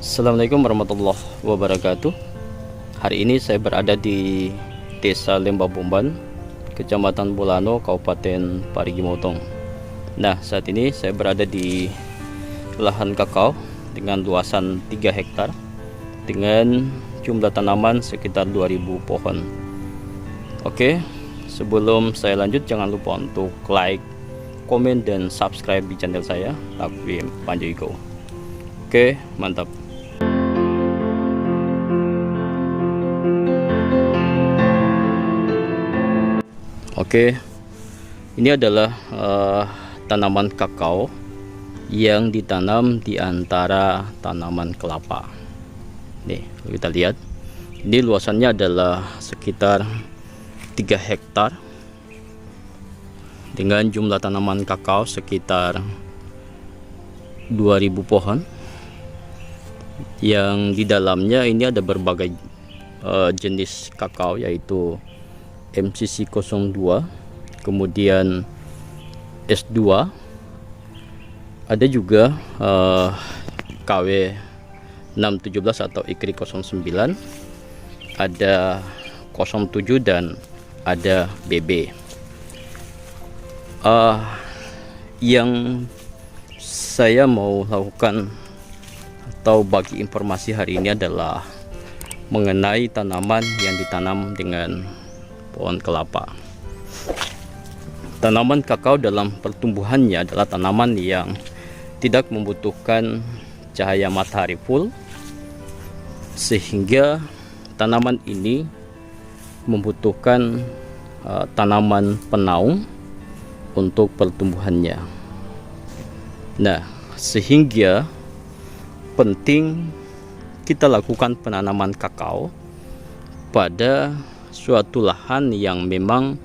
Assalamualaikum warahmatullahi wabarakatuh. Hari ini saya berada di Desa Lembabumban, Kecamatan Bulano, Kabupaten Parigi Motong. Nah, saat ini saya berada di lahan kakao dengan luasan 3 hektar dengan jumlah tanaman sekitar 2000 pohon. Oke, sebelum saya lanjut jangan lupa untuk like, komen, dan subscribe di channel saya, Takwim Panjaigo. Oke, mantap. Oke, ini adalah tanaman kakao yang ditanam di antara tanaman kelapa. Nih, kita lihat. Ini luasannya adalah sekitar 3 hektar dengan jumlah tanaman kakao sekitar 2000 pohon. Yang di dalamnya ini ada berbagai jenis kakao, yaitu MCC 02, kemudian S2, ada juga KW 617 atau IKRI 09, ada 07, dan ada BB. Yang saya mau lakukan atau bagi informasi hari ini adalah mengenai tanaman yang ditanam dengan pohon kelapa. Tanaman kakao dalam pertumbuhannya adalah tanaman yang tidak membutuhkan cahaya matahari full, sehingga tanaman ini membutuhkan tanaman penaung untuk pertumbuhannya. Nah, sehingga penting kita lakukan penanaman kakao pada suatu lahan yang memang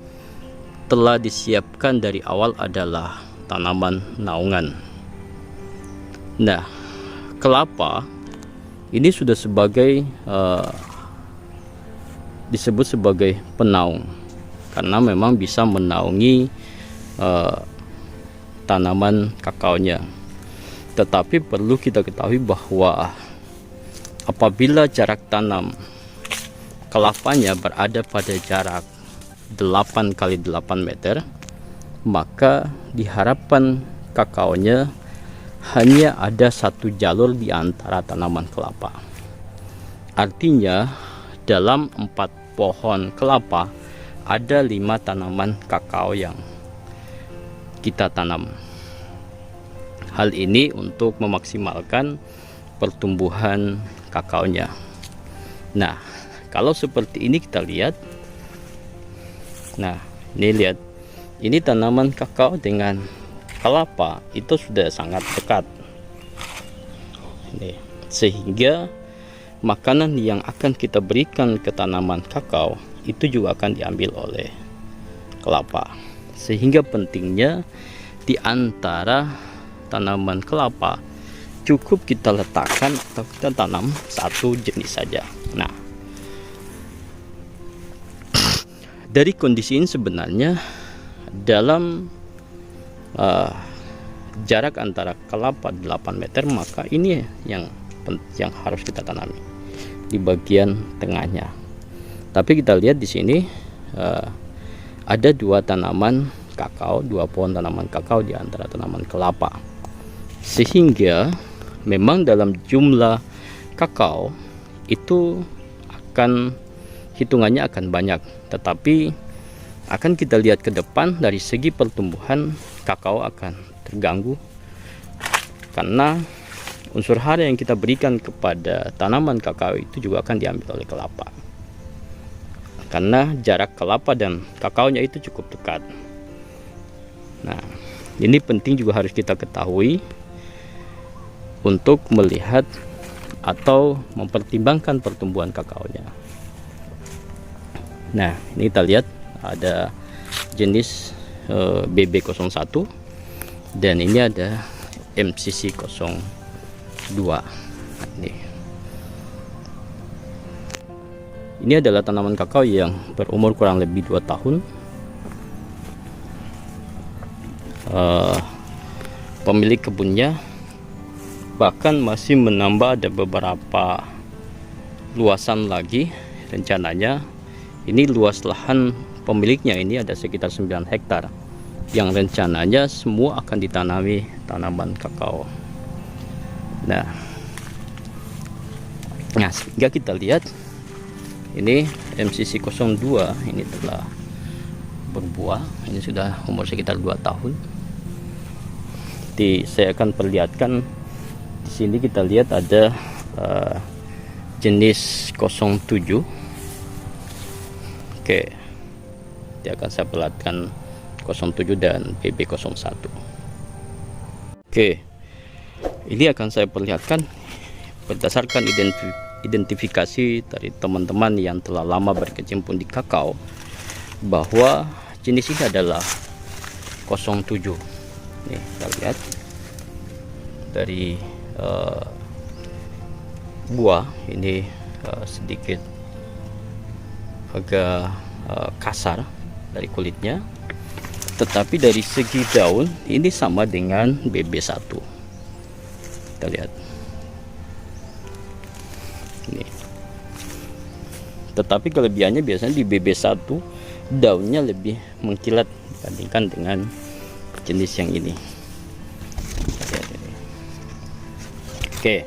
telah disiapkan dari awal adalah tanaman naungan. Nah, kelapa ini sudah sebagai disebut sebagai penaung karena memang bisa menaungi tanaman kakaonya. Tetapi perlu kita ketahui bahwa apabila jarak tanam kelapanya berada pada jarak 8 x 8 meter, maka diharapkan kakaonya hanya ada satu jalur di antara tanaman kelapa. Artinya dalam 4 pohon kelapa ada 5 tanaman kakao yang kita tanam. Hal ini untuk memaksimalkan pertumbuhan kakaonya. Nah, kalau seperti ini kita lihat. Nah, ini lihat. Ini tanaman kakao dengan kelapa itu sudah sangat dekat. Nih, sehingga makanan yang akan kita berikan ke tanaman kakao itu juga akan diambil oleh kelapa. Sehingga pentingnya di antara tanaman kelapa cukup kita letakkan atau kita tanam satu jenis saja. Nah, dari kondisi ini sebenarnya dalam jarak antara kelapa 8 meter, maka ini yang harus kita tanami di bagian tengahnya. Tapi kita lihat di sini ada 2 tanaman kakao, 2 pohon tanaman kakao di antara tanaman kelapa. Sehingga memang dalam jumlah kakao itu akan hitungannya akan banyak, tetapi akan kita lihat ke depan dari segi pertumbuhan kakao akan terganggu karena unsur hara yang kita berikan kepada tanaman kakao itu juga akan diambil oleh kelapa, karena jarak kelapa dan kakaonya itu cukup dekat. Nah, ini penting juga harus kita ketahui untuk melihat atau mempertimbangkan pertumbuhan kakaonya. Nah, ini kita lihat ada jenis BB01 dan ini ada MCC 02. Ini adalah tanaman kakao yang berumur kurang lebih 2 tahun. Pemilik kebunnya bahkan masih menambah, ada beberapa luasan lagi. Rencananya ini luas lahan pemiliknya ini ada sekitar 9 hektar yang rencananya semua akan ditanami tanaman kakao. Nah sehingga kita lihat ini MCC 02 ini telah berbuah. Ini sudah umur sekitar 2 tahun. Saya akan perlihatkan di sini. Kita lihat ada jenis 07. Oke, dia akan saya perlihatkan 07 dan BB01. Oke, ini akan saya perlihatkan berdasarkan identifikasi dari teman-teman yang telah lama berkecimpung di kakao, bahwa jenis ini adalah 07. Nih, kita lihat dari buah ini sedikit agak kasar dari kulitnya, tetapi dari segi daun ini sama dengan BB1. Kita lihat ini, tetapi kelebihannya biasanya di BB1 daunnya lebih mengkilat dibandingkan dengan jenis yang ini. Oke,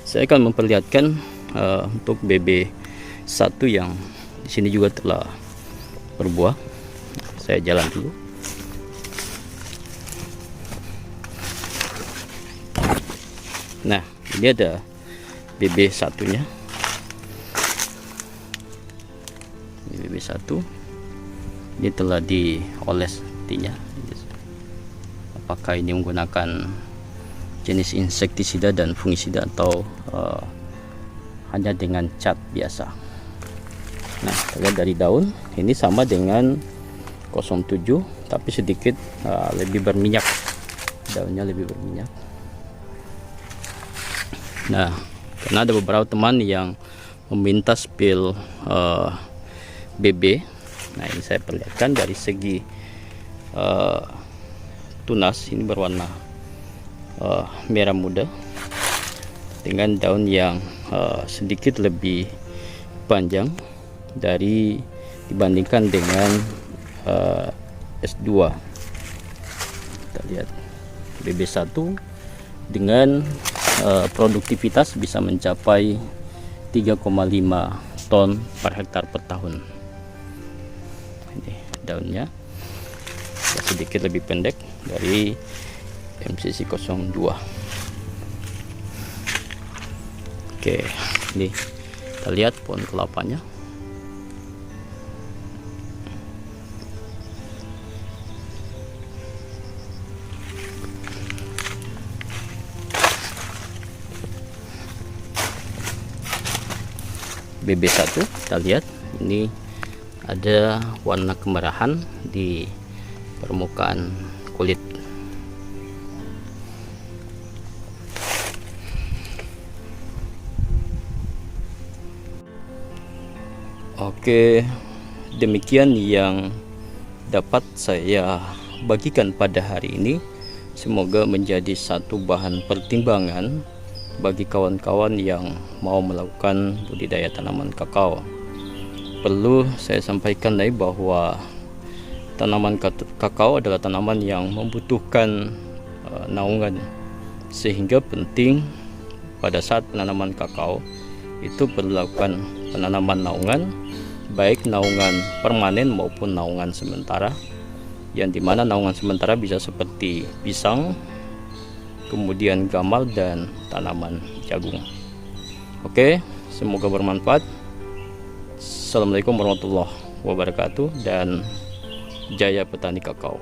saya akan memperlihatkan untuk BB1 yang di sini juga telah berbuah. Saya jalan dulu. Nah, ini ada BB1 nya. Ini BB1. Ini telah dioles intinya. Apakah ini menggunakan jenis insektisida dan fungisida atau hanya dengan cat biasa. Nah, lihat dari daun ini sama dengan 07 tapi sedikit lebih berminyak, daunnya lebih berminyak. Nah, karena ada beberapa teman yang meminta spill BB. Nah, ini saya perlihatkan dari segi tunas ini berwarna merah muda dengan daun yang sedikit lebih panjang dibandingkan dengan S2. Kita lihat BB1 dengan produktivitas bisa mencapai 3,5 ton per hektar per tahun. Ini daunnya sedikit lebih pendek dari MCC 02. Oke, ini kita lihat pohon kelapanya. BB1 kita lihat ini ada warna kemerahan di permukaan kulit. Oke, demikian yang dapat saya bagikan pada hari ini. Semoga menjadi satu bahan pertimbangan bagi kawan-kawan yang mau melakukan budidaya tanaman kakao. Perlu saya sampaikan lagi bahwa tanaman kakao adalah tanaman yang membutuhkan naungan, sehingga penting pada saat penanaman kakao itu perlu lakukan penanaman naungan, baik naungan permanen maupun naungan sementara, yang dimana naungan sementara bisa seperti pisang, kemudian gamal dan tanaman jagung. Oke, semoga bermanfaat. Assalamualaikum warahmatullahi wabarakatuh dan jaya petani kakao.